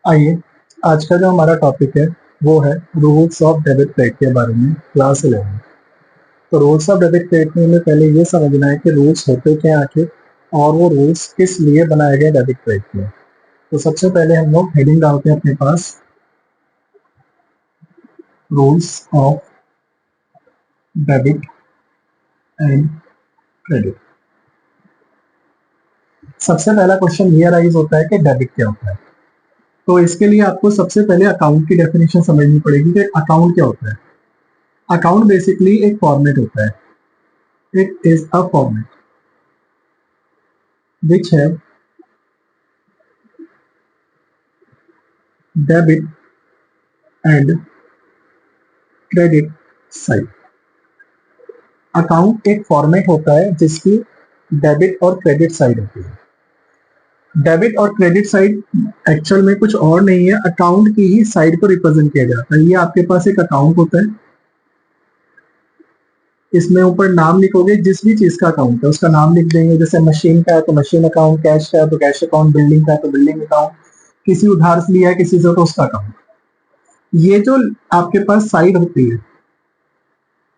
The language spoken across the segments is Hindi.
आइए, आज का जो हमारा टॉपिक है वो है रूल्स ऑफ डेबिट क्रेडिट के बारे में, क्लास 11। तो रूल्स ऑफ डेबिट क्रेडिट में हमें पहले ये समझना है कि रूल्स होते क्या हैं आखिर, और वो रूल्स किस लिए बनाए गए डेबिट क्रेडिट में। तो सबसे पहले हम लोग हेडिंग डालते हैं अपने पास, rules of debit and credit. सबसे पहला क्वेश्चन ये राइज होता है कि डेबिट क्या होता है। तो इसके लिए आपको सबसे पहले अकाउंट की डेफिनेशन समझनी पड़ेगी कि अकाउंट क्या होता है। अकाउंट बेसिकली एक फॉर्मेट होता है, it is a format which have debit and credit side। Account एक फॉर्मेट होता है जिसकी डेबिट और क्रेडिट साइड होती है। डेबिट और क्रेडिट साइड एक्चुअल में कुछ और नहीं है, अकाउंट की ही साइड को रिप्रेजेंट किया जाता है। ये आपके पास एक अकाउंट होता है, इसमें ऊपर नाम लिखोगे, जिस भी चीज का अकाउंट है उसका नाम लिख देंगे। जैसे मशीन का है तो मशीन अकाउंट, कैश का है तो कैश अकाउंट, बिल्डिंग का है तो बिल्डिंग अकाउंट, किसी उधार से लिया है किसी से तो उसका अकाउंट। ये जो आपके पास साइड होती है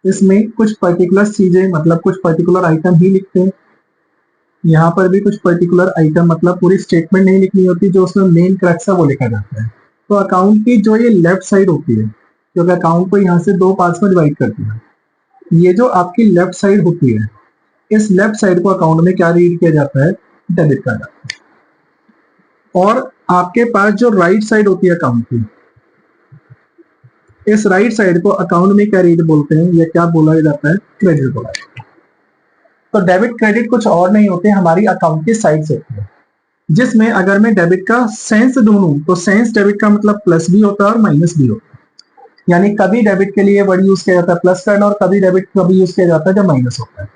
इसमें कुछ पर्टिकुलर चीजें मतलब कुछ पर्टिकुलर आइटम ही लिखते हैं। यहाँ पर भी कुछ पर्टिकुलर आइटम मतलब पूरी स्टेटमेंट नहीं लिखनी होती, जो उसमें मेन क्रक्स है वो लिखा जाता है। तो अकाउंट की जो ये लेफ्ट साइड होती है, क्योंकि अकाउंट को यहाँ से दो पार्ट्स में डिवाइड करती है, ये जो आपकी लेफ्ट साइड होती है, इस लेफ्ट साइड को अकाउंट में क्या रीड किया जाता है, डेबिट कहा जाता है। और आपके पास जो राइट साइड होती है अकाउंट की, इस राइट साइड को अकाउंट में क्या रीड बोलते हैं या क्या बोला जाता है, क्रेडिट बोला जाता है। तो डेबिट क्रेडिट कुछ और नहीं होते, हमारी अकाउंट की साइड से होती है, जिसमें अगर मैं डेबिट का सेंस ढूंढूं तो सेंस डेबिट का मतलब प्लस भी होता है और माइनस भी होता है। यानी कभी डेबिट के लिए वर्ड यूज किया जाता है प्लस करना, और कभी डेबिट कभी यूज किया जाता है जब माइनस होता है।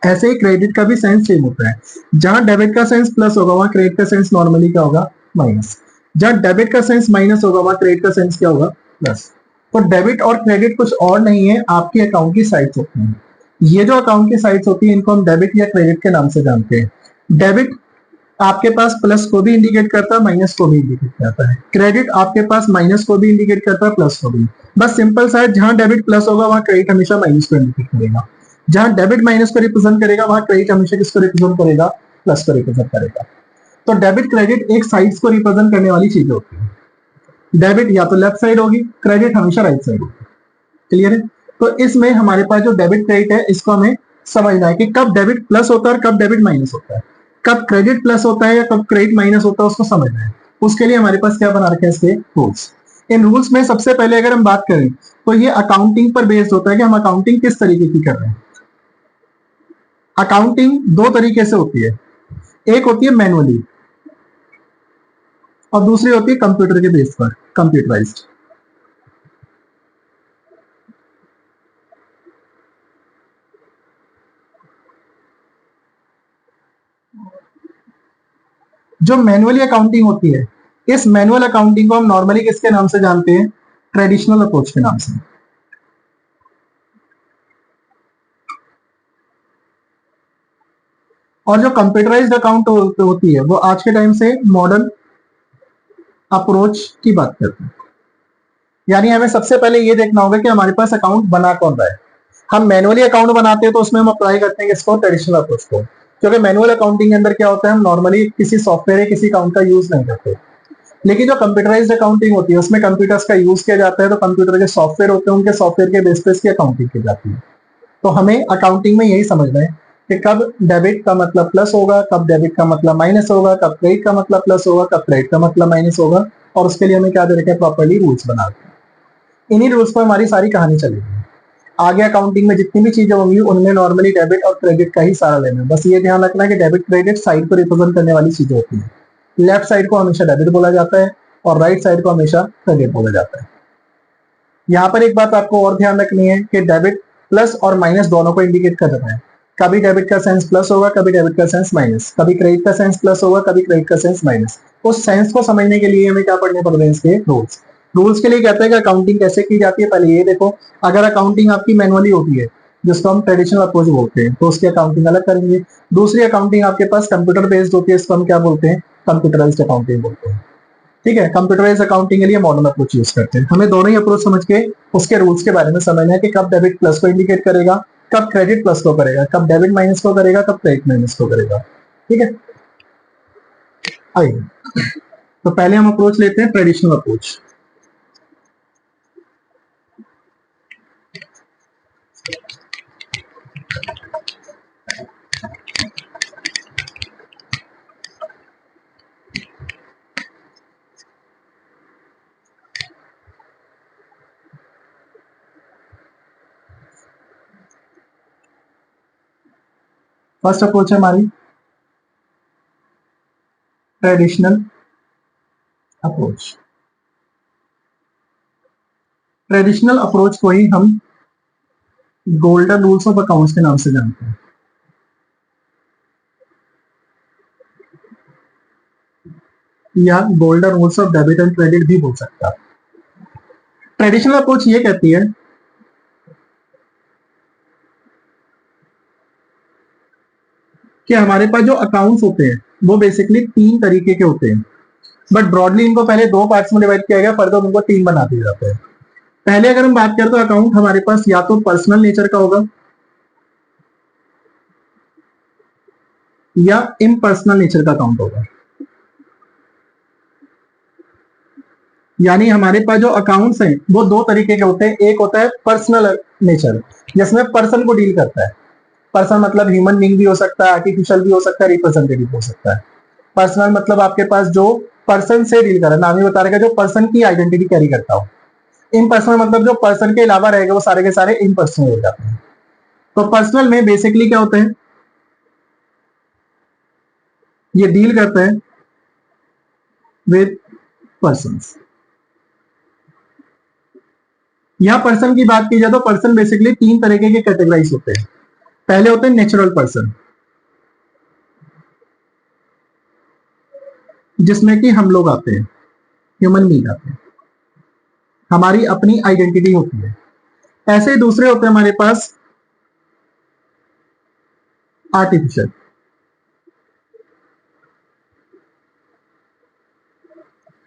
ऐसे ही क्रेडिट का भी सेंस सेम होता है, जहां डेबिट का सेंस प्लस होगा वहां क्रेडिट का सेंस नॉर्मली क्या होगा, माइनस। जहां डेबिट का सेंस माइनस होगा वहां क्रेडिट का सेंस क्या होगा, प्लस। तो डेबिट और क्रेडिट कुछ और नहीं है, आपके अकाउंट की साइड्स होती हैं। ये जो अकाउंट की साइड्स होती है इनको हम डेबिट या क्रेडिट के नाम से जानते हैं। डेबिट आपके पास प्लस को भी इंडिकेट करता है, माइनस को भी इंडिकेट करता है। क्रेडिट आपके पास माइनस को भी इंडिकेट करता है, प्लस को भी। बस सिंपल सा है, जहां डेबिट प्लस होगा वहां क्रेडिट हमेशा माइनस को इंडिकेट करेगा, जहां डेबिट माइनस को रिप्रेजेंट करेगा वहां क्रेडिट हमेशा किसको रिप्रेजेंट करेगा, प्लस को रिप्रेजेंट करेगा। तो डेबिट क्रेडिट एक साइड्स को रिप्रेजेंट करने वाली चीज होती है। डेबिट या तो लेफ्ट साइड होगी, क्रेडिट हमेशा राइट साइड होगी। क्लियर है? तो इसमें हमारे पास जो डेबिट क्रेडिट है इसको हमें समझना है कि कब डेबिट प्लस होता है और कब डेबिट माइनस होता है, कब क्रेडिट प्लस होता है या कब क्रेडिट माइनस होता है, उसको समझना है। उसके लिए हमारे पास क्या बना रखे हैं, इसके रूल्स। इन रूल्स में सबसे पहले अगर हम बात करें तो ये अकाउंटिंग पर बेस्ड होता है कि हम अकाउंटिंग किस तरीके की कर रहे हैं। अकाउंटिंग दो तरीके से होती है, एक होती है मैनुअली और दूसरी होती है कंप्यूटर के बेस पर, कंप्यूटराइज्ड। जो मैनुअली अकाउंटिंग होती है, इस मैनुअल अकाउंटिंग को हम नॉर्मली किसके नाम से जानते हैं, ट्रेडिशनल अप्रोच के नाम से। और जो कंप्यूटराइज्ड अकाउंट होती है वो आज के टाइम से मॉडर्न अप्रोच की बात करते हैं। यानी हमें सबसे पहले ये देखना होगा कि हमारे पास अकाउंट बना कौन रहा है। हम मैनुअली अकाउंट बनाते हैं तो उसमें हम अप्लाई करते हैं किसको, ट्रेडिशनल अप्रोच को। क्योंकि मैनुअल अकाउंटिंग के अंदर क्या होता है, हम नॉर्मली किसी सॉफ्टवेयर या किसी अकाउंट का यूज नहीं करते। लेकिन जो कंप्यूटराइज्ड अकाउंटिंग होती है उसमें कंप्यूटर्स का यूज किया जाता है, तो कंप्यूटर के सॉफ्टवेयर होते हैं, उनके सॉफ्टवेयर के बेस पे इसकी अकाउंटिंग की जाती है। तो हमें अकाउंटिंग में यही समझना है कि कब डेबिट का मतलब प्लस होगा, कब डेबिट का मतलब माइनस होगा, कब क्रेडिट का मतलब प्लस होगा, कब क्रेडिट का मतलब माइनस होगा। और उसके लिए हमें क्या दे रखे हैं, प्रॉपर्ली रूल्स बना रखे हैं। इन्हीं रूल्स पर हमारी सारी कहानी चलेगी। आगे अकाउंटिंग में जितनी भी चीजें होंगी उनमें नॉर्मली डेबिट और क्रेडिट का ही सारा लेना है। बस ये ध्यान रखना है कि डेबिट क्रेडिट साइड को रिप्रेजेंट करने वाली चीजें होती है। लेफ्ट साइड को हमेशा डेबिट बोला जाता है और राइट साइड को हमेशा क्रेडिट बोला जाता है। यहाँ पर एक बात आपको और ध्यान रखनी है कि डेबिट प्लस और माइनस दोनों को इंडिकेट कर रहा है। कभी डेबिट का सेंस प्लस होगा, कभी डेबिट का सेंस माइनस, कभी क्रेडिट का सेंस प्लस होगा, कभी क्रेडिट का सेंस माइनस। उस सेंस को समझने के लिए हमें क्या पढ़ने पड़ रहे हैं, इसके रूल्स। रूल्स के लिए कहते हैं कि अकाउंटिंग कैसे की जाती है। पहले ये देखो, अगर अकाउंटिंग आपकी मैनुअली होती है जिसको हम ट्रेडिशनल अप्रोच बोलते हैं, तो उसकी अकाउंटिंग अलग करेंगे। दूसरी अकाउंटिंग आपके पास कंप्यूटर बेस्ड होती है, इसको हम क्या बोलते हैं, कंप्यूटराइज्ड अकाउंटिंग बोलते हैं। ठीक है, कंप्यूटराइज अकाउंटिंग के लिए मॉडर्न अप्रोच यूज करते हैं। हमें दोनों ही अप्रोच समझ के उसके रूल्स के बारे में समझना है कि कब डेबिट प्लस को इंडिकेट करेगा, कब क्रेडिट प्लस को करेगा, कब डेबिट माइनस को करेगा, कब क्रेडिट माइनस को करेगा। ठीक है, आइए तो पहले हम अप्रोच लेते हैं ट्रेडिशनल अप्रोच। फर्स्ट अप्रोच है हमारी ट्रेडिशनल अप्रोच। ट्रेडिशनल अप्रोच को ही हम गोल्डन रूल्स ऑफ अकाउंट्स के नाम से जानते हैं, या golden rules of debit and credit भी बोल सकता है। ट्रेडिशनल अप्रोच ये कहती है कि हमारे पास जो अकाउंट्स होते हैं वो बेसिकली 3 तरीके के होते हैं, बट ब्रॉडली इनको पहले 2 पार्ट्स में डिवाइड किया गया, फर्दर उनको 3 बना दिया जाता है। पहले अगर हम बात करें तो अकाउंट हमारे पास या तो पर्सनल नेचर का होगा या इम्पर्सनल नेचर का अकाउंट होगा। यानी हमारे पास जो अकाउंट्स हैं वो 2 तरीके के होते हैं। एक होता है पर्सनल नेचर, जिसमें पर्सन को डील करता है। पर्सन मतलब ह्यूमन बीइंग भी हो सकता है, आर्टिफिशियल भी हो सकता है, रिप्रेजेंटेटिव हो सकता है। पर्सनल मतलब आपके पास जो पर्सन से डील कर रहा है, नाम ही बता रहेगा, जो पर्सन की आइडेंटिटी कैरी करता हो। इम्पर्सनल मतलब जो पर्सन के अलावा रहेगा वो सारे के सारे इम्पर्सनल हो जाते हैं। तो पर्सनल में बेसिकली क्या होते हैं, ये डील करते हैं विद पर्सन्स। यहां पर्सन की बात की जाए तो पर्सन बेसिकली 3 तरीके के कैटेगराइज होते हैं। पहले होते हैं नेचुरल पर्सन, जिसमें कि हम लोग आते हैं, ह्यूमन बीइंग आते हैं, हमारी अपनी आइडेंटिटी होती है। ऐसे ही दूसरे होते हैं हमारे पास आर्टिफिशियल।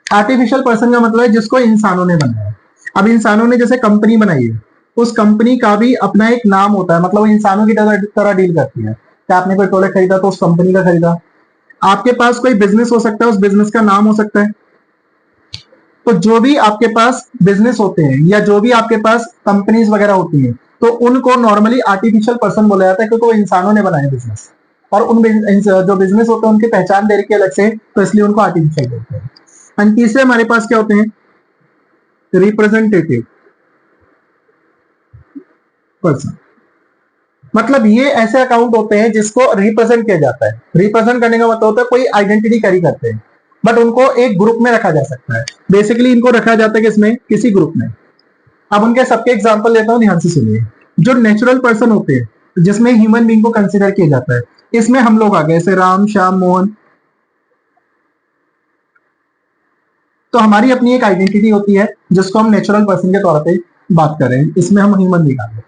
आर्टिफिशियल पर्सन का मतलब है जिसको इंसानों ने बनाया। अब इंसानों ने जैसे कंपनी बनाई है, उस कंपनी का भी अपना एक नाम होता है, मतलब वो इंसानों की तरह डील करती है। क्या आपने कोई प्रोडक्ट खरीदा तो उस कंपनी का खरीदा। आपके पास कोई बिजनेस हो सकता है, उस बिजनेस का नाम हो सकता है। तो जो भी आपके पास बिजनेस होते हैं या जो भी आपके पास कंपनीज वगैरह होती हैं, तो उनको नॉर्मली आर्टिफिशियल पर्सन बोला जाता है, क्योंकि वो इंसानों ने बनाए बिजनेस। और उन जो बिजनेस होते हैं उनकी पहचान दे रखी है अलग से, तो इसलिए उनको आर्टिफिशियल बोलते हैं। एंड तीसरे हमारे पास क्या होते हैं, रिप्रेजेंटेटिव पर्सन। मतलब ये ऐसे अकाउंट होते हैं जिसको रिप्रेजेंट किया जाता है। रिप्रेजेंट करने का मतलब होता है कोई आइडेंटिटी कैरी करते हैं, बट उनको एक ग्रुप में रखा जा सकता है। बेसिकली इनको रखा जाता है किसमें, किसी ग्रुप में। अब उनके सबके एग्जांपल लेता हूं, ध्यान से सुनिए। जो नेचुरल पर्सन होते हैं जिसमें ह्यूमन बीइंग को कंसीडर किया जाता है, इसमें हम लोग आ गए, जैसे राम, श्याम, मोहन। तो हमारी अपनी एक आइडेंटिटी होती है जिसको हम नेचुरल पर्सन के तौर पे बात कर रहे हैं, इसमें हम ह्यूमन बीइंग आ गए।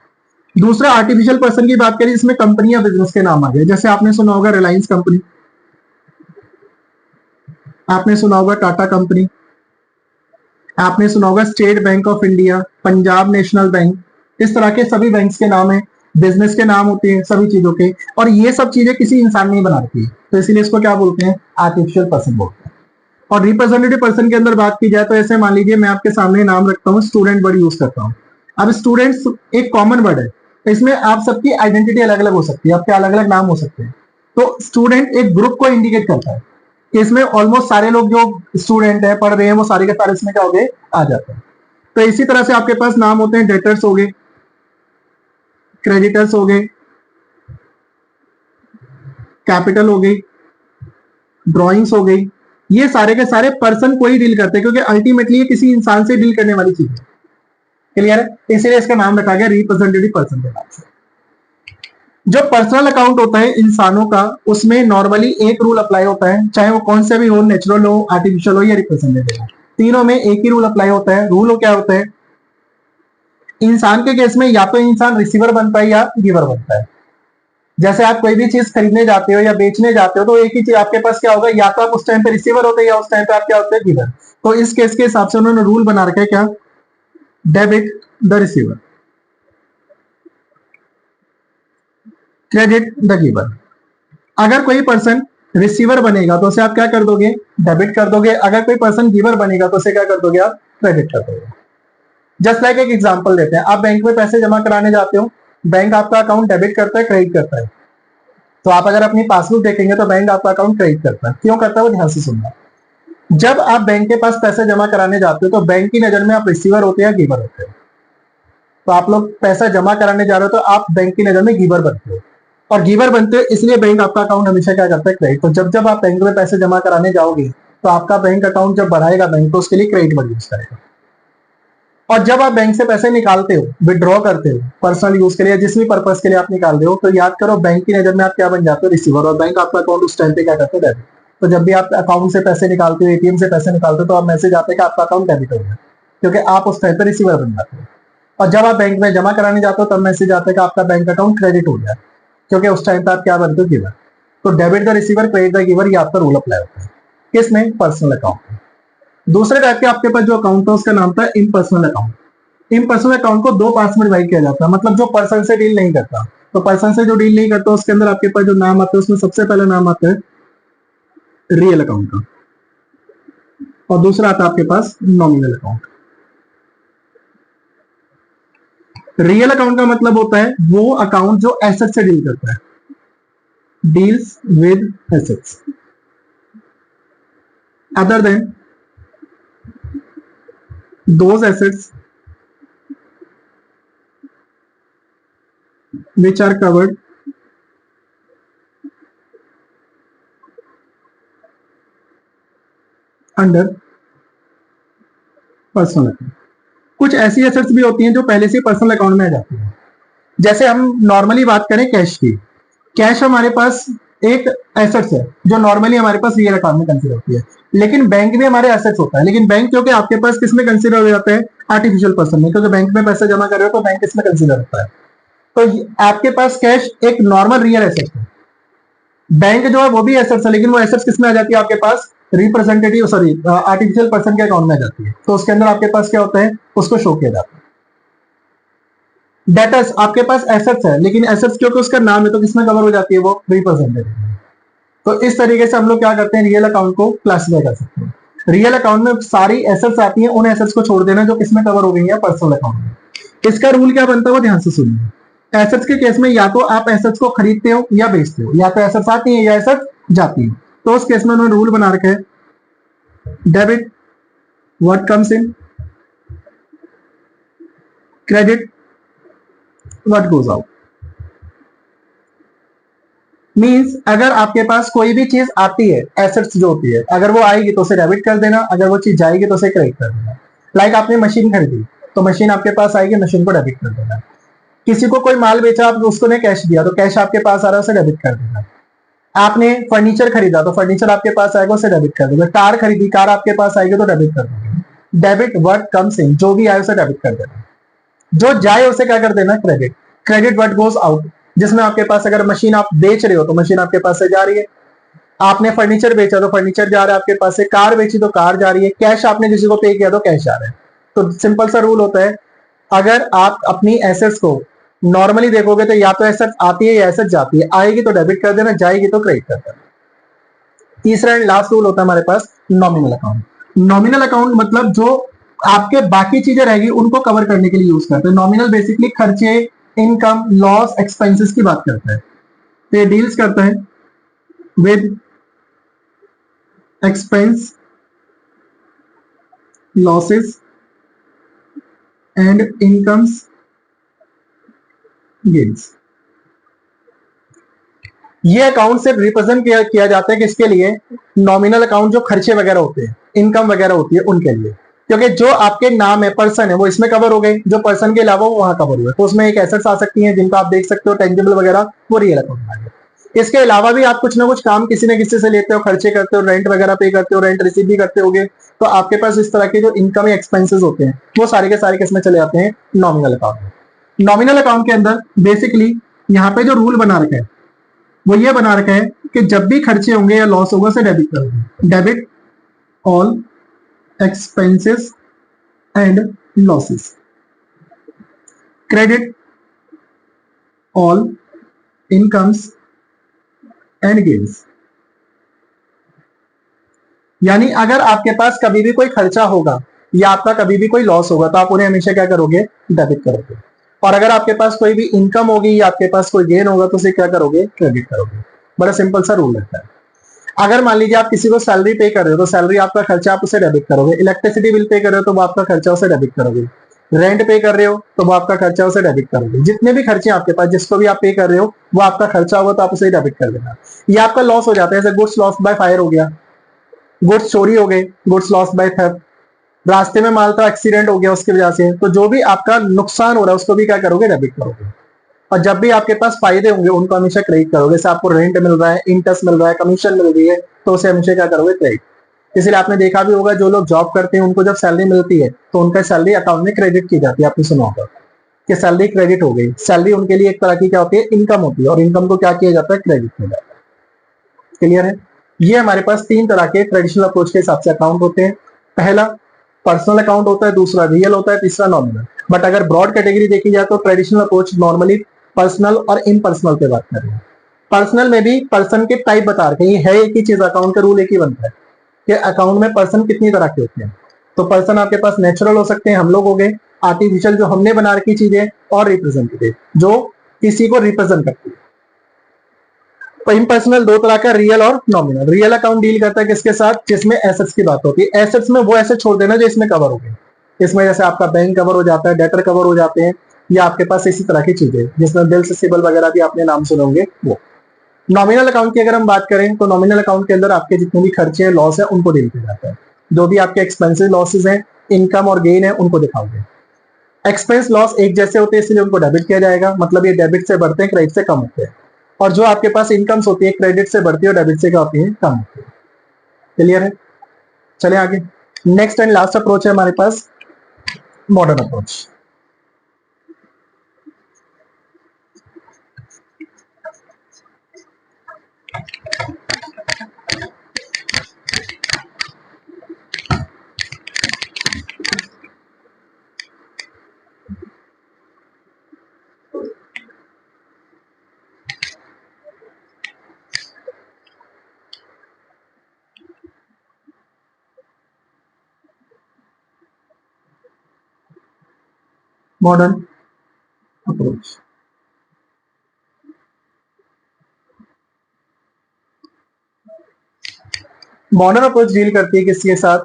दूसरा आर्टिफिशियल पर्सन की बात करें, जिसमें कंपनी या बिजनेस के नाम आ गए। जैसे आपने सुना होगा रिलायंस कंपनी, आपने सुना होगा टाटा कंपनी, आपने सुना होगा state bank of India, Punjab national bank. इस तरह के सभी बैंक्स के नाम है, बिजनेस के नाम होते हैं सभी चीजों के। और ये सब चीजें किसी इंसान ने बना रखी है, तो इसीलिए इसको क्या बोलते हैं, आर्टिफिशियल पर्सन बोलते हैं। और रिप्रेजेंटेटिव पर्सन के अंदर बात की जाए तो ऐसे मान लीजिए मैं आपके सामने नाम रखता हूँ, स्टूडेंट वर्ड यूज करता हूँ। अब स्टूडेंट्स एक कॉमन वर्ड है, तो इसमें आप सबकी आइडेंटिटी अलग अलग हो सकती है, आपके अलग अलग नाम हो सकते हैं। तो स्टूडेंट एक ग्रुप को इंडिकेट करता है कि इसमें ऑलमोस्ट सारे लोग जो स्टूडेंट है, पढ़ रहे हैं, वो सारे के सारे इसमें क्या हो गए, आ जाते हैं। तो इसी तरह से आपके पास नाम होते हैं, डेटर्स हो गए, क्रेडिटर्स हो गए, कैपिटल हो गई, ड्रॉइंग्स हो गई। ये सारे के सारे पर्सन को ही डील करते हैं, क्योंकि अल्टीमेटली ये किसी इंसान से डील करने वाली चीज है। क्लियर है, इसीलिए इसका नाम रखा गया रिप्रेजेंटेटिव पर्सन के नाम से। जो पर्सनल अकाउंट होता है इंसानों का, उसमें नॉर्मली एक रूल अप्लाई होता है, चाहे वो कौन से भी हो, नेचुरल हो, आर्टिफिशियल हो या रिप्रेजेंटेटिव हो, तीनों में एक ही रूल अप्लाई होता है। रूल क्या होता है, इंसान के केस में या तो इंसान रिसीवर बनता है या गिवर बनता है। जैसे आप कोई भी चीज खरीदने जाते हो या बेचने जाते हो तो एक ही चीज आपके पास क्या होगा, या तो आप उस टाइम पे रिसीवर होते हैं या उस टाइम पे आप क्या होते हैं, गिवर। तो इस केस के हिसाब से उन्होंने रूल बना रखा है क्या, debit the receiver, credit the giver. अगर कोई पर्सन रिसीवर बनेगा तो उसे आप क्या कर दोगे, डेबिट कर दोगे। अगर कोई पर्सन गिवर बनेगा तो उसे क्या कर दोगे, आप क्रेडिट कर दोगे। जस्ट लाइक एक एग्जांपल देते हैं, आप बैंक में पैसे जमा कराने जाते हो, बैंक आपका अकाउंट डेबिट करता है, क्रेडिट करता है। तो आप अगर अपनी पासबुक देखेंगे तो बैंक आपका अकाउंट क्रेडिट करता है। क्यों करता है वो ध्यान से सुनना। जब आप बैंक के पास पैसे जमा कराने जाते हो तो बैंक की नजर में आप रिसीवर होते हैं या गिवर होते हो। तो आप लोग पैसा जमा कराने जा रहे हो तो आप बैंक की नजर में गिवर बनते हो, और गिवर बनते हो इसलिए बैंक आपका अकाउंट हमेशा क्या करता है, क्रेडिट। तो जब जब आप बैंक में पैसे जमा कराने जाओगे तो आपका बैंक अकाउंट जब बढ़ाएगा बैंक, तो उसके लिए क्रेडिट वर्ड यूज करेगा। और जब आप बैंक से पैसे निकालते हो, विड्रॉ करते हो पर्सनल यूज के लिए, जिस भी पर्पज के लिए आप निकाल रहे हो, तो याद करो बैंक की नजर में आप क्या बन जाते हो, रिसीवर, और बैंक आपका अकाउंट उस टाइम पे क्या करते हो, डेबिट। तो जब भी आप अकाउंट से पैसे निकालते हो, एटीएम से पैसे निकालते हो, तो आप मैसेज आते हैं कि आपका अकाउंट डेबिट हो गया, क्योंकि आप उस टाइम पे रिसीवर बन जाते हो। और जब आप बैंक में जमा कराने जाते हो तब मैसेज आता है कि आपका बैंक अकाउंट क्रेडिट हो गया, क्योंकि उस टाइम पे आप क्या बनते हो, गिवर। तो debit the receiver, credit the giver, ये आपका रूल अप्लाई होता है। किसमें, पर्सनल अकाउंट। दूसरे टाइप के आपके पास जो अकाउंट है उसका नाम था इम्पर्सनल अकाउंट। इम्पर्सनल अकाउंट को दो पार्ट्स में डिवाइड किया जाता है, मतलब जो पर्सन से डील नहीं करता। तो पर्सन से जो डील नहीं करता उसके अंदर आपके पास जो नाम आता है उसमें सबसे पहला नाम आता है रियल अकाउंट का, और दूसरा आता है आपके पास नॉमिनल अकाउंट। रियल अकाउंट का मतलब होता है वो अकाउंट जो एसेट से डील करता है, deals with assets, other than those assets which are covered under personal account. कुछ ऐसी एसेट्स भी होती हैं जो पहले से पर्सनल अकाउंट में आ जाती हैं। जैसे हम नॉर्मली बात करें कैश की, कैश हमारे पास एक एसेट्स है जो नॉर्मली हमारे पास रियल अकाउंट में कंसीडर होती है, लेकिन बैंक भी हमारे एसेट्स होता है। लेकिन बैंक क्योंकि आपके पास किस में कंसीडर हो जाता है, आर्टिफिशियल पर्सन में, क्योंकि बैंक में पैसे जमा कर रहे हो तो बैंक किस में कंसीडर होता है। तो आपके पास कैश एक नॉर्मल रियल एसेट है, बैंक जो है वो भी एसेट्स है, लेकिन वो एसेट्स किस में आ जाती है, आपके पास रिप्रेजेंटेटिव सॉरी आर्टिफिशियल पर्सन के अकाउंट में आ जाती है। तो उसके अंदर आपके पास क्या होता है, उसको शो किया जाता है। डेटर्स आपके पास एसेट्स है, लेकिन एसेट्स क्योंकि उसका नाम है तो किसमें कवर हो जाती है, वो रिप्रेजेंटेटिव। तो इस तरीके से हम लोग क्या करते हैं, रियल अकाउंट को क्लासिफाई कर सकते हैं। रियल अकाउंट में सारी एसेट्स आती हैं, उन एसेट्स को छोड़ देना जो किसमें कवर हो गई है, पर्सनल अकाउंट में। इसका रूल क्या बनता है वो ध्यान से सुनिए। एसेट्स के केस में या तो आप एसेट्स को खरीदते हो या बेचते हो, या तो एसेट्स आती हैं या एसेट्स जाती हैं। तो उस केस में उन्होंने रूल बना रखा है, debit what comes in, credit what goes out. Means अगर आपके पास कोई भी चीज आती है, एसेट्स जो होती है, अगर वो आएगी तो उसे डेबिट कर देना, अगर वो चीज जाएगी तो उसे क्रेडिट कर देना। लाइक आपने मशीन खरीदी तो मशीन आपके पास आएगी, मशीन को डेबिट कर देना। किसी को कोई माल बेचा, आप उसको ने कैश दिया तो कैश आपके पास आ रहा है, उसे डेबिट कर देना। आपने फर्नीचर खरीदा तो फर्नीचर आपके पास आएगा, उसे डेबिट कर दोगे। कार खरीदी, कार आपके पास आएगी तो डेबिट कर दोगे। डेबिट व्हाट कम्स इन, जो भी आए उसे डेबिट कर देना, जो जाए उसे क्या कर देना, credit. Credit what goes out, जिसमें आपके पास अगर मशीन आप बेच रहे हो तो मशीन आपके पास से जा रही है, आपने फर्नीचर बेचा तो फर्नीचर जा रहा है आपके पास से, कार बेची तो कार जा रही है, कैश आपने किसी को पे किया तो कैश जा रहा है। तो सिंपल सा रूल होता है, अगर आप अपनी एसेट्स को नॉर्मली देखोगे तो या तो एसेट्स आती है या एसेट्स जाती है, आएगी तो डेबिट कर देना, जाएगी तो क्रेडिट कर देना। तीसरा एंड लास्ट रूल होता है हमारे पास नॉमिनल अकाउंट। नॉमिनल अकाउंट मतलब जो आपके बाकी चीजें रहेगी उनको कवर करने के लिए यूज करते हैं। नॉमिनल बेसिकली खर्चे, इनकम, लॉस, एक्सपेंसेस की बात करता है। तो ये डील्स करता है with expense, losses and incomes, gains. ये अकाउंट से रिप्रेजेंट किया जाता है किसके लिए, नॉमिनल अकाउंट जो खर्चे वगैरह होते हैं, इनकम वगैरह होती है उनके लिए। क्योंकि जो आपके नाम है, पर्सन है, वो इसमें कवर हो गए, जो पर्सन के अलावा वो वहां कवर हुए, तो उसमें एक एसेट्स आ सकती हैं जिनको आप देख सकते हो, टेंजिबल वगैरह, वो रियल अकाउंट में आ गए। इसके अलावा भी आप कुछ ना कुछ काम किसी न किसी से लेते हो, खर्चे करते हो, रेंट वगैरह पे करते हो, रेंट रिसीव भी करते होगे, तो आपके पास इस तरह के जो इनकम या एक्सपेंसेस होते हैं वो सारे के सारे किसमें चले जाते हैं, नॉमिनल अकाउंट में। नॉमिनल अकाउंट के अंदर बेसिकली यहाँ पे जो रूल बना रखा है वो ये बना रखा है कि जब भी खर्चे होंगे या लॉस होगा उसे डेबिट करोगे। Debit all expenses and losses, credit all incomes and gains. यानी अगर आपके पास कभी भी कोई खर्चा होगा या आपका कभी भी कोई लॉस होगा तो आप उन्हें हमेशा क्या करोगे, डेबिट करोगे। और अगर आपके पास कोई भी इनकम होगी या आपके पास कोई गेन होगा तो उसे क्या करोगे, क्रेडिट करोगे। बड़ा सिंपल सा रूल रहता है। अगर मान लीजिए आप किसी को सैलरी पे कर रहे हो तो सैलरी आपका खर्चा, आप उसे डेबिट करोगे। इलेक्ट्रिसिटी बिल पे कर रहे हो तो वो आपका खर्चा, उसे डेबिट करोगे। रेंट पे कर रहे हो तो वो आपका खर्चा, उसे डेबिट करोगे। जितने भी खर्चे आपके पास, जिसको भी आप पे कर रहे हो वो आपका खर्चा होगा तो आप उसे डेबिट कर देना। ये आपका लॉस हो जाता है, जैसे गुड्स लॉस बाय फायर हो गया, गुड्स चोरी हो गए, गुड्स लॉस बाय थेफ्ट, रास्ते में माल का एक्सीडेंट हो गया उसकी वजह से, तो जो भी आपका नुकसान हो रहा है उसको भी क्या करोगे, डेबिट करोगे। और जब भी आपके पास फायदे होंगे उनको हमेशा क्रेडिट करोगे। जैसे आपको रेंट मिल रहा है, इंटरेस्ट मिल रहा है, कमीशन मिल रही है, तो उसे हमेशा क्या करोगे, क्रेडिट। इसलिए आपने देखा भी होगा जो लोग जॉब करते हैं उनको जब सैलरी मिलती है तो उनका सैलरी अकाउंट में क्रेडिट की जाती है। आपने सुना होगा कि सैलरी क्रेडिट हो गई। सैलरी उनके लिए एक तरह की क्या होती है, इनकम होती है, और इनकम को क्या किया जाता है, क्रेडिट किया जाता है। क्लियर है। ये हमारे पास तीन तरह के ट्रेडिशनल अप्रोच के हिसाब से अकाउंट होते हैं। पहला पर्सनल अकाउंट होता है, दूसरा रियल होता है, तीसरा नॉमिनल। बट अगर ब्रॉड कैटेगरी देखी जाए तो ट्रेडिशनल अप्रोच नॉर्मली पर्सनल और इम्पर्सनल पे बात कर रहे हैं। पर्सनल में भी पर्सन के टाइप बता रखे हैं, है एक ही चीज, अकाउंट का रूल एक ही बनता है कि अकाउंट में पर्सन कितनी तरह के होते हैं। तो पर्सन आपके पास नेचुरल हो सकते हैं, हम लोग हो गए, आर्टिफिशियल जो हमने बना रखी चीजें, और रिप्रेजेंटेटिव जो किसी को रिप्रेजेंट करती है। तो इम्पर्सनल दो तरह का, रियल और नॉमिनल। रियल अकाउंट डील करता है किसके साथ, जिसमें एसेट्स की बात होती है। एसेट्स में वो एसेट छोड़ देना जो इसमें कवर हो गए। इसमें जैसे आपका बैंक कवर हो जाता है, डेटर कवर हो जाते हैं, या आपके पास इसी तरह की चीजें जिसमें बिल सिबल वगैरह भी आपने नाम सुने होंगे वो। नॉमिनल अकाउंट की अगर हम बात करें तो नॉमिनल अकाउंट के अंदर आपके जितने भी खर्चे हैं, लॉस है, उनको डील किया जाता है। जो भी आपके एक्सपेंसिव लॉसेज हैं, इनकम और गेन है, उनको दिखाओगे। एक्सपेंस लॉस एक जैसे होते हैं इसलिए उनको डेबिट किया जाएगा, मतलब ये डेबिट से बढ़ते हैं, क्रेडिट से कम होते हैं। और जो आपके पास इनकम्स होती है, क्रेडिट से बढ़ती है और डेबिट से क्या होती है, कम होती है। क्लियर है। चले आगे। नेक्स्ट एंड लास्ट अप्रोच है हमारे पास modern approach. Modern approach modern approach deal करती है किसके साथ,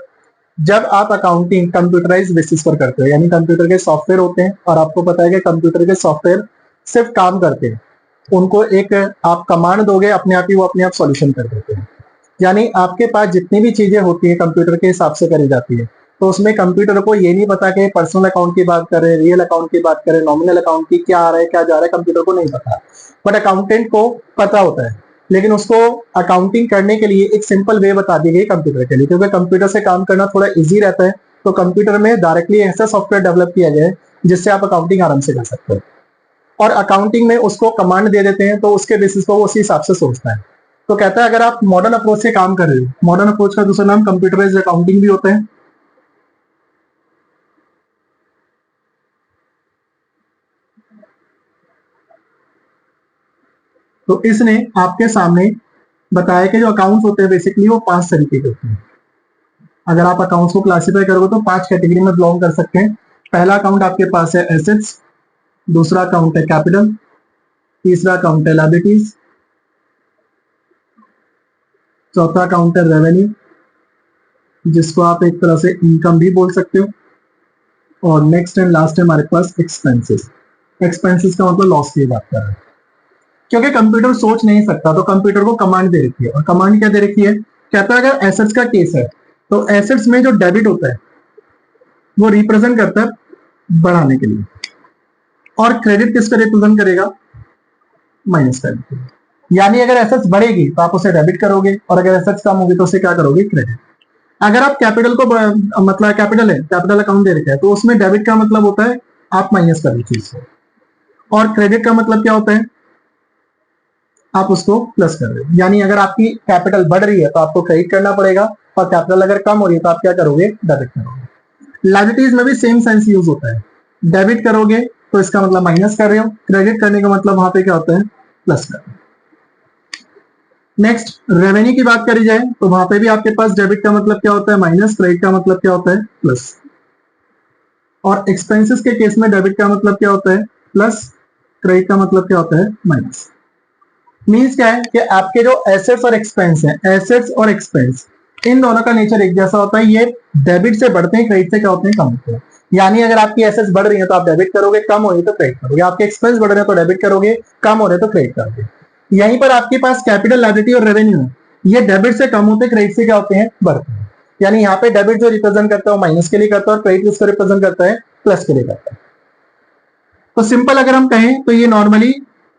जब आप अकाउंटिंग कंप्यूटराइज बेसिस पर करते हो। यानी कंप्यूटर के सॉफ्टवेयर होते हैं और आपको पता है कि कंप्यूटर के सॉफ्टवेयर सिर्फ काम करते हैं, उनको एक आप कमांड दोगे अपने आप ही वो अपने आप सॉल्यूशन कर देते हैं। यानी आपके पास जितनी भी चीजें होती है कंप्यूटर के हिसाब से करी जाती है, तो उसमें कंप्यूटर को ये नहीं पता कि पर्सनल अकाउंट की बात करें, रियल अकाउंट की बात करें, नॉमिनल अकाउंट की, क्या आ रहा है क्या जा रहा है, कंप्यूटर को नहीं पता। बट अकाउंटेंट को पता होता है, लेकिन उसको अकाउंटिंग करने के लिए एक सिंपल वे बता दी गई कंप्यूटर के लिए, क्योंकि कंप्यूटर से काम करना थोड़ा इजी रहता है। तो कंप्यूटर में डायरेक्टली ऐसा सॉफ्टवेयर डेवलप किया गया है जिससे आप अकाउंटिंग आराम से कर सकते हो। और अकाउंटिंग में उसको कमांड दे देते हैं तो उसके बेसिस पर वो उसी हिसाब से सोचता है। तो कहता है अगर आप मॉडर्न अप्रोच से काम कर रहे हो, मॉडर्न अप्रोच का दूसरा नाम कंप्यूटराइज्ड अकाउंटिंग भी होता है। तो इसने आपके सामने बताया कि जो अकाउंट्स होते हैं बेसिकली वो 5 तरीके के होते हैं। अगर आप अकाउंट्स को क्लासिफाई करोगे तो 5 कैटेगरी में बिलोंग कर सकते हैं। पहला अकाउंट आपके पास है एसेट्स, दूसरा अकाउंट है कैपिटल, तीसरा अकाउंट है लायबिलिटीज, चौथा अकाउंट है रेवेन्यू, जिसको आप एक तरह से इनकम भी बोल सकते हो, और नेक्स्ट एंड लास्ट है हमारे पास एक्सपेंसेस। एक्सपेंसेस का मतलब लॉस की बात कर रहे हैं। क्योंकि कंप्यूटर सोच नहीं सकता तो कंप्यूटर को कमांड दे रखी है, और कमांड क्या दे रखी है, कहता है अगर एसेट्स का केस है तो एसेट्स में जो डेबिट होता है वो रिप्रेजेंट करता है बढ़ाने के लिए, और क्रेडिट किसका रिप्रेजेंट करेगा, माइनस करने के लिए। यानी अगर एसेट्स बढ़ेगी तो आप उसे डेबिट करोगे, और अगर एसेट्स कम होगी तो उसे क्या करोगे, क्रेडिट। अगर आप कैपिटल को मतलब कैपिटल है, कैपिटल अकाउंट दे रखे हैं, तो उसमें डेबिट का मतलब होता है आप माइनस कर दी चीज को, और क्रेडिट का मतलब क्या होता है, आप उसको प्लस कर रहे हो। यानी अगर आपकी कैपिटल बढ़ रही है तो आपको क्रेडिट करना पड़ेगा, और कैपिटल अगर कम हो रही है तो आप क्या करोगे, डेबिट करोगे। लायबिलिटीज में भी सेम सेंस यूज होता है, डेबिट करोगे तो इसका मतलब माइनस कर रहे हो, क्रेडिट करने का मतलब वहां पे क्या होता है, प्लस कर रहे हो। नेक्स्ट रेवेन्यू की बात करी जाए तो वहां पे भी आपके पास डेबिट का मतलब क्या होता है, माइनस, क्रेडिट का मतलब क्या होता है, प्लस। और एक्सपेंसेस के केस में डेबिट का मतलब क्या होता है, प्लस, क्रेडिट का मतलब क्या होता है, माइनस। मीन्स क्या है कि आपके जो एसेट्स और एक्सपेंस है, एसेट्स और एक्सपेंस इन दोनों का नेचर एक जैसा होता है। ये डेबिट से बढ़ते हैं, क्रेडिट से क्या होते हैं, कम होते हैं। यानी अगर आपकी एसेट्स बढ़ रही है तो आप डेबिट करोगे, कम हो रही है तो क्रेडिट करोगे। आपके एक्सपेंस बढ़ रहे हैं तो डेबिट करोगे, कम हो रहे हैं तो क्रेडिट करोगे। यहीं पर आपके पास कैपिटल, लायबिलिटी और रेवेन्यू है, ये डेबिट से कम होते हैं, क्रेडिट से क्या होते हैं, बढ़ते हैं। यानी यहाँ पे डेबिट जो रिप्रेजेंट करता है वो माइनस के लिए करता है, और क्रेडिट उसको रिप्रेजेंट करता है प्लस के लिए करता है। तो सिंपल अगर हम कहें तो ये नॉर्मली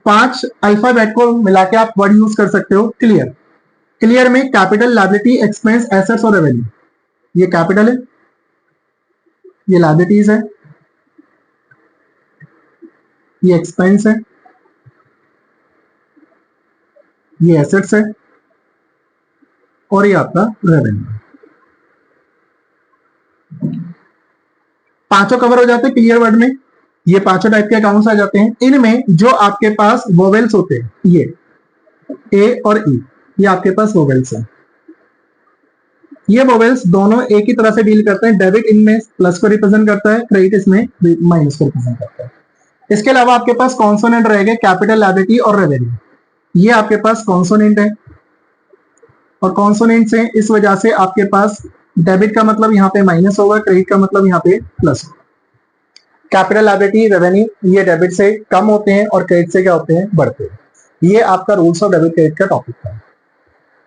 5 अल्फाबेट को मिला के आप वर्ड यूज कर सकते हो, क्लियर। क्लियर में कैपिटल, लायबिलिटी, एक्सपेंस, एसेट्स और रेवेन्यू। ये कैपिटल है, ये लायबिलिटीज है, ये एक्सपेंस है, ये एसेट्स है, और ये आपका रेवेन्यू। पांचों कवर हो जाते हैं क्लियर वर्ड में। ये पांचों टाइप के अकाउंट्स आ जाते हैं। इनमें जो आपके पास वोवेल्स होते हैं, ये ए और ई, ये आपके पास वोवेल्स हैं। ये वोवेल्स दोनों एक ही तरह से डील करते हैं। डेबिट इनमें प्लस को रिप्रेजेंट करता है, क्रेडिट इसमें माइनस को रिप्रेजेंट करता है। इसके अलावा आपके पास कॉन्सोनेंट रहेंगे, कैपिटल, लायबिलिटी और रेवेन्यू। ये आपके पास कॉन्सोनेंट है, और कॉन्सोनेंट से इस वजह से आपके पास डेबिट का मतलब यहाँ पे माइनस होगा, क्रेडिट का मतलब यहाँ पे प्लस होगा। कैपिटल, लायबिलिटी, रेवेन्यू ये डेबिट से कम होते हैं और क्रेडिट से क्या होते हैं, बढ़ते हैं। ये आपका रूल्स ऑफ डेबिट क्रेडिट का टॉपिक था।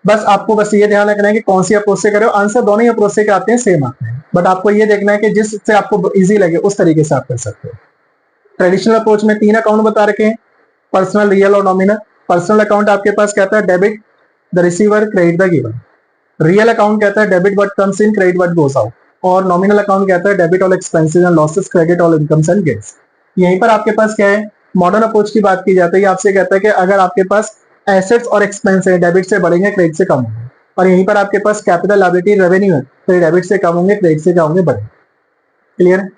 बस आपको बस ये ध्यान रखना है कि कौन सी अप्रोच से करो। आंसर दोनों ही अप्रोच से आते हैं, सेम आते हैं, बट आपको ये देखना है कि जिससे आपको इजी लगे उस तरीके से आप कर सकते हो। ट्रेडिशनल अप्रोच में 3 अकाउंट बता रखे हैं, पर्सनल, रियल और नॉमिनल। पर्सनल अकाउंट आपके पास कहता है debit the receiver, credit the giver. Real account कहता है debit what comes in, credit what goes out. और नॉमिनल अकाउंट कहता है debit all expenses and losses, credit all incomes and gains. यहीं पर आपके पास क्या है, मॉडर्न अप्रोच की बात की जाती है। आपसे कहता है कि अगर आपके पास एसेट्स और एक्सपेंस है, डेबिट से बढ़ेंगे, क्रेडिट से कम होंगे। और यहीं पर आपके पास कैपिटल, लायबिलिटी, रेवेन्यू है, तो डेबिट से कम होंगे, क्रेडिट से क्या होंगे, बढ़ेंगे। क्लियर है?